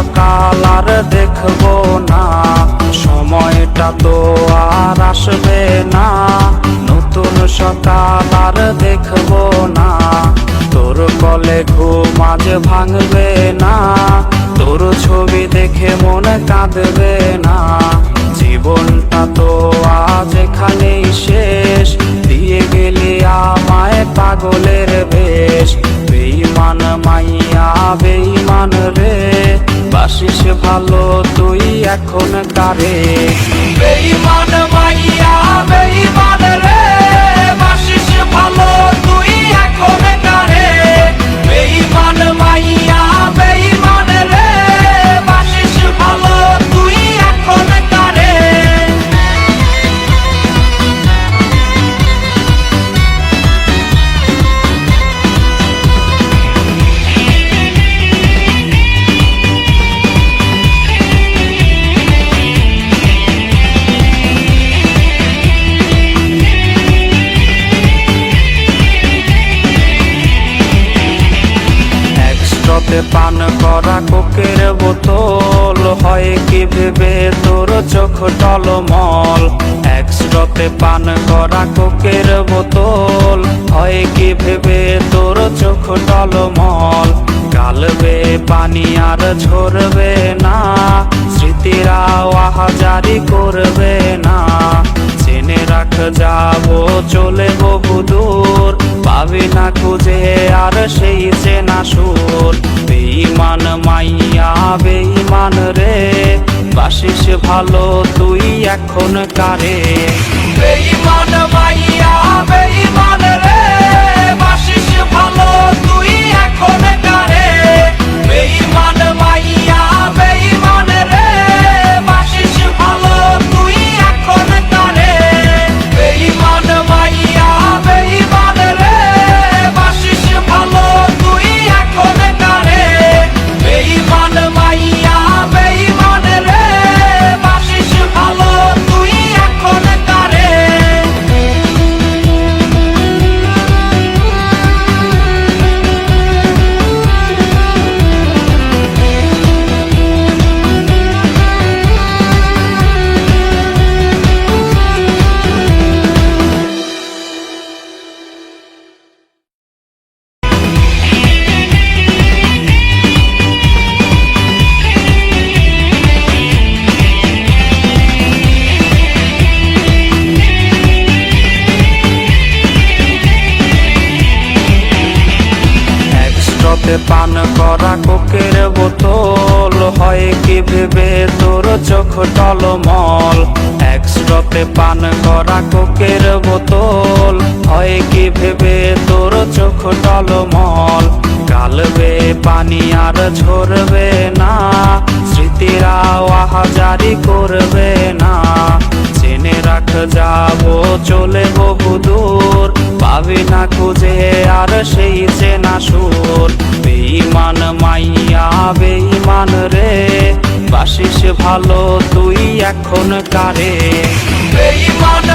সকাল আর দেখবো না, সময়টা তো আর আসবে না। নতুন সকাল আর দেখবো না, তোর কলে ঘুম আজ ভাঙবে না। তোর ছবি দেখে মন কাঁদবে না। জীবনটা তো আজ এখানেই শেষ, দিয়ে গেলি আমায় পাগলের বেশ। বেঈমান মাইয়া বেঈমান রে, বাসিস ভালো তুই এখন কারে। বেঈমান মাইয়া বেঈমান রে, বাসিস ভালো তুই এখন কারে। বেঈমান মাইয়া বেঈমান রে, বাসিস ভালো তুই এখন কারে। পান করা কোকের বোতল, হয় কি ভেবে তোর চোখ টলমল। একস্রোতে পান করা কোকের বোতল, হয় কি ভেবে তোর চোখ টলমল। গালবে পানি আর ঝরবে না, স্মৃতিরা আহাজারি করবে না। জেনে রাখ যাবো চলে বহু দূর, পাবি না খুঁজে আর সেই চেনা সুর। বেঈমান মাইয়া বেঈমান রে, বাসিস ভালো তুই এখন কারে। বেঈমান মাইয়া বেঈমান রে, বাসিস ভালো তুই এখন কারে। বেঈমান মাইয়া বেঈমান রে, বাসিস ভালো তুই এখন কারে। বেঈমান মাইয়া বেঈমান রে, বাসিস ভালো তুই এখন কারে। বেঈমান মাইয়া বেঈমান রে, বাসিস ভালো তুই এখন কারে। পান করা কোকের বোতল, হয় কি ভেবে তোর চোখ টলমল। একস্রোতে পান করা কোকের বোতল, হয় কি ভেবে তোর চোখ টলমল। গালবে পানি আর ঝরবে না, স্মৃতিরা আহাজারি করবে না। জেনে রাখ যাবো চলে বহু দূর, পাবি না খুঁজে আর সেই চেনা সুর। বেঈমান মাইয়া বেঈমান রে, বাসিস ভালো তুই এখন কারে। বেঈমান